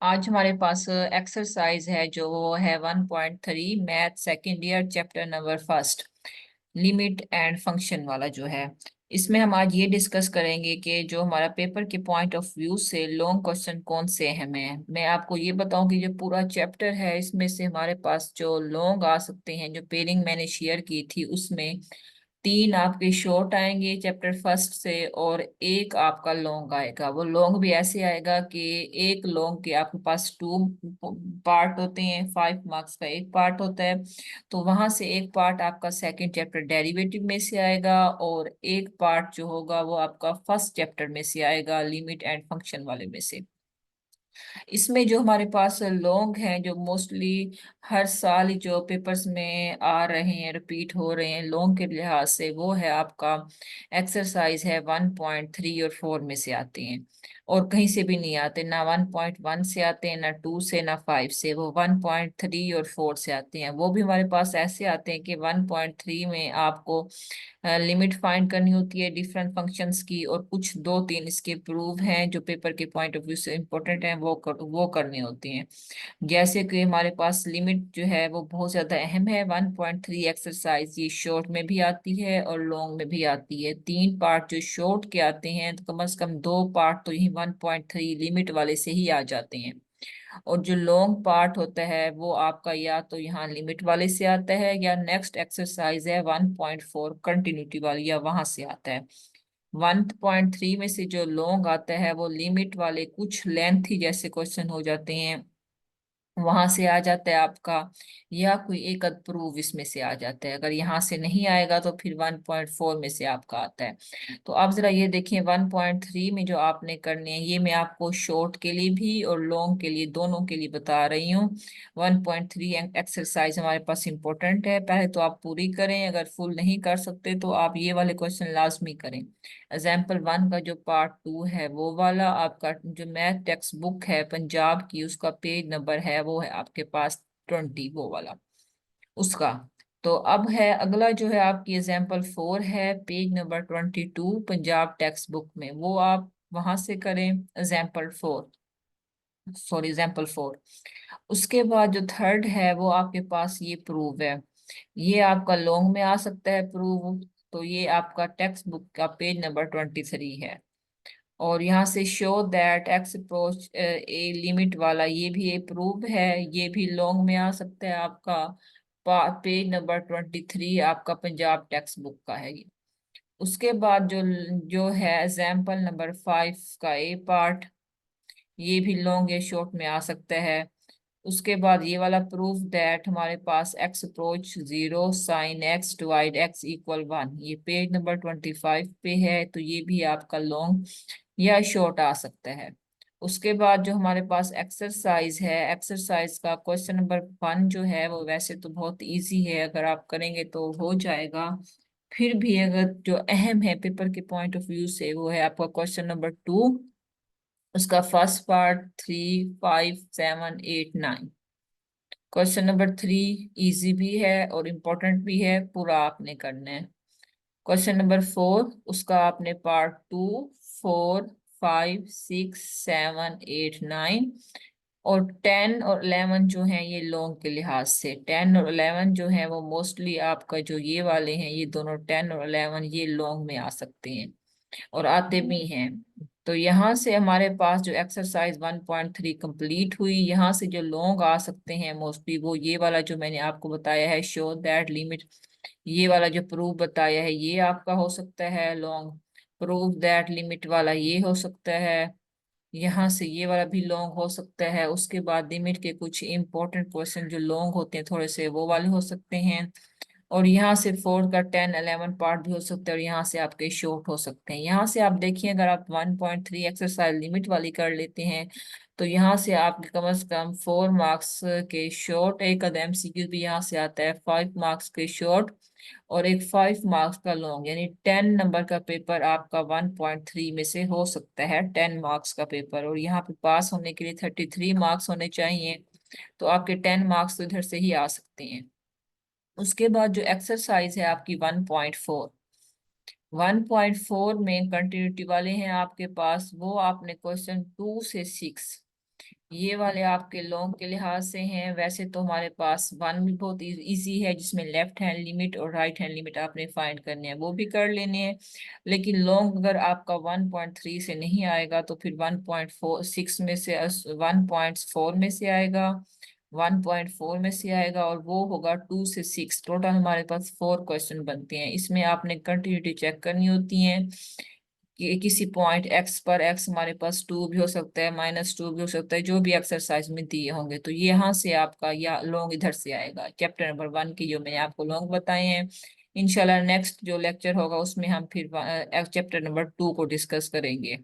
आज हमारे पास एक्सरसाइज है जो वो है 1.3 math second year chapter number first limit and function वाला जो है। इसमें हम आज ये डिस्कस करेंगे कि जो हमारा पेपर के पॉइंट ऑफ व्यू से लॉन्ग क्वेश्चन कौन से अहम है। मैं आपको ये बताऊं कि जो पूरा चैप्टर है इसमें से हमारे पास जो लॉन्ग आ सकते हैं, जो पेयरिंग मैंने शेयर की थी उसमें तीन आपके शॉर्ट आएंगे चैप्टर फर्स्ट से और एक आपका लॉन्ग आएगा। वो लॉन्ग भी ऐसे आएगा कि एक लॉन्ग के आपके पास टू पार्ट होते हैं, 5 मार्क्स का एक पार्ट होता है। तो वहां से एक पार्ट आपका सेकंड चैप्टर डेरिवेटिव में से आएगा और एक पार्ट जो होगा वो आपका फर्स्ट चैप्टर में से आएगा, लिमिट एंड फंक्शन वाले में से। इसमें जो हमारे पास लॉन्ग हैं जो मोस्टली हर साल ही जो पेपर्स में आ रहे हैं, रिपीट हो रहे हैं लॉन्ग के लिहाज से, वो है आपका एक्सरसाइज है 1.3 और 4 में से आते हैं। और कहीं से भी नहीं आते, ना 1.1 से आते हैं, ना 2 से, ना 5 से। वो 1.3 और 4 से आते हैं। वो भी हमारे पास ऐसे आते हैं कि 1.3 में आपको लिमिट फाइंड करनी होती है डिफरेंट फंक्शंस की, और कुछ दो तीन इसके प्रूव हैं जो पेपर के पॉइंट ऑफ व्यू से इंपॉर्टेंट हैं, वो करनी होती हैं। जैसे कि हमारे पास लिमिट जो है वो बहुत ज्यादा अहम है। 1.3 एक्सरसाइज ये शॉर्ट में भी आती है और लॉन्ग में भी आती है। तीन पार्ट जो शॉर्ट के आते हैं तो कम से कम दो पार्ट तो यही 1.3 लिमिट वाले से ही आ जाते हैं। और जो लॉन्ग पार्ट होता है वो आपका या तो यहाँ लिमिट वाले से आता है, या नेक्स्ट एक्सरसाइज है 1.4 कंटिन्यूटी वाली, या वहां से आता है। 1.3 में से जो लॉन्ग आता है वो लिमिट वाले कुछ लेंथी जैसे क्वेश्चन हो जाते हैं, वहां से आ जाता है आपका, या कोई एक अद प्रूफ इसमें से आ जाता है। अगर यहाँ से नहीं आएगा तो फिर 1.4 में से आपका आता है। तो आप जरा ये देखिए 1.3 में जो आपने करने हैं, ये मैं आपको शॉर्ट के लिए भी और लॉन्ग के लिए दोनों के लिए बता रही हूँ। 1.3 एक्सरसाइज हमारे पास इंपॉर्टेंट है, पहले तो आप पूरी करें। अगर फुल नहीं कर सकते तो आप ये वाले क्वेश्चन लाजमी करें। एग्जाम्पल 1 का जो पार्ट 2 है वो वाला आपका जो मैथ टेक्स्ट बुक है पंजाब की, उसका पेज नंबर है वो है आपके पास 20, वो वाला उसका। तो अब है अगला जो है आपकी एग्जाम्पल 4 है page number 22 Punjab text book में, वो आप वहां से करें। एग्जाम्पल 4 उसके बाद जो थर्ड है वो आपके पास ये प्रूव है। ये आपका लॉन्ग में आ सकता है प्रूव। तो ये आपका टेक्स्ट बुक का पेज नंबर 23 है। और यहाँ से show that x approach a limit वाला ये भी एक प्रूफ है, ये भी लॉन्ग में आ सकता है आपका। पेज नंबर 23 आपका पंजाब टेक्स्ट बुक का है ये। उसके बाद जो जो है एग्जाम्पल नंबर 5 का ए पार्ट, ये भी लॉन्ग या शॉर्ट में आ सकता है। उसके बाद ये वाला प्रूफ दैट हमारे पास x approach 0 sine x divide x equal 1, ये पेज नंबर 25 पे है। तो ये भी आपका लॉन्ग या शॉर्ट आ सकता है। उसके बाद जो हमारे पास एक्सरसाइज है, एक्सरसाइज का क्वेश्चन नंबर 1 जो है वो वैसे तो बहुत इजी है, अगर आप करेंगे तो हो जाएगा। फिर भी अगर जो अहम है पेपर के पॉइंट ऑफ व्यू से वो है आपका क्वेश्चन नंबर 2। उसका first part 3, 5, 7, 8, 9। Question number 3 easy भी है और इम्पोर्टेंट भी है, पूरा आपने करना है। क्वेश्चन नंबर 4 उसका आपने पार्ट 2, 4, 5, 6, 7, 8, 9। और 10 और 11 जो हैं ये लॉन्ग के लिहाज से, 10 और 11 जो है वो मोस्टली आपका जो ये वाले हैं, ये दोनों 10 और 11 ये लॉन्ग में आ सकते हैं और आते भी हैं। तो यहाँ से हमारे पास जो एक्सरसाइज 1.3 कंप्लीट हुई। यहाँ से जो लॉन्ग आ सकते हैं मोस्टली वो ये वाला जो मैंने आपको बताया है, शो दैट लिमिट, ये वाला जो प्रूफ बताया है ये आपका हो सकता है लॉन्ग। प्रूफ दैट लिमिट वाला ये हो सकता है। यहाँ से ये वाला भी लॉन्ग हो सकता है। उसके बाद लिमिट के कुछ इंपॉर्टेंट क्वेश्चन जो लॉन्ग होते हैं थोड़े से, वो वाले हो सकते हैं। और यहाँ से 4 का 10, 11 पार्ट भी हो सकता है, और यहाँ से आपके शॉर्ट हो सकते हैं। यहाँ से आप देखिए अगर आप 1.3 एक्सरसाइज लिमिट वाली कर लेते हैं तो यहाँ से आपके कम से कम 4 मार्क्स के शॉर्ट, एक अदम एमसीक्यू भी यहाँ से आता है, 5 मार्क्स के शॉर्ट और एक 5 मार्क्स का लॉन्ग, यानी 10 नंबर का पेपर आपका 1.3 में से हो सकता है, 10 मार्क्स का पेपर। और यहाँ पे पास होने के लिए 33 मार्क्स होने चाहिए, तो आपके 10 मार्क्स तो इधर से ही आ सकते हैं। उसके बाद जो एक्सरसाइज है आपकी 1.4 में कंटिन्यूटी वाले हैं आपके पास, वो आपने क्वेश्चन 2 से 6 ये वाले आपके लॉन्ग के लिहाज से हैं। वैसे तो हमारे पास वन भी बहुत इजी है, जिसमें लेफ्ट हैंड लिमिट और राइट हैंड लिमिट आपने फाइंड करने हैं, वो भी कर लेने हैं। लेकिन लॉन्ग अगर आपका 1.3 से नहीं आएगा तो फिर 1.46 में से 1.4 में से आएगा, 1.4 में से आएगा, और वो होगा 2 से 6। टोटल हमारे पास 4 क्वेश्चन बनते हैं। इसमें आपने कंटिन्यूटी चेक करनी होती है कि किसी पॉइंट एक्स पर एक्स हमारे पास 2 भी हो सकता है, -2 भी हो सकता है, जो भी एक्सरसाइज में दिए होंगे। तो ये यहाँ से आपका या लॉन्ग इधर से आएगा। चैप्टर नंबर 1 की जो मैंने आपको लॉन्ग बताए हैं। इंशाल्लाह नेक्स्ट जो लेक्चर होगा उसमें हम फिर चैप्टर नंबर 2 को डिस्कस करेंगे।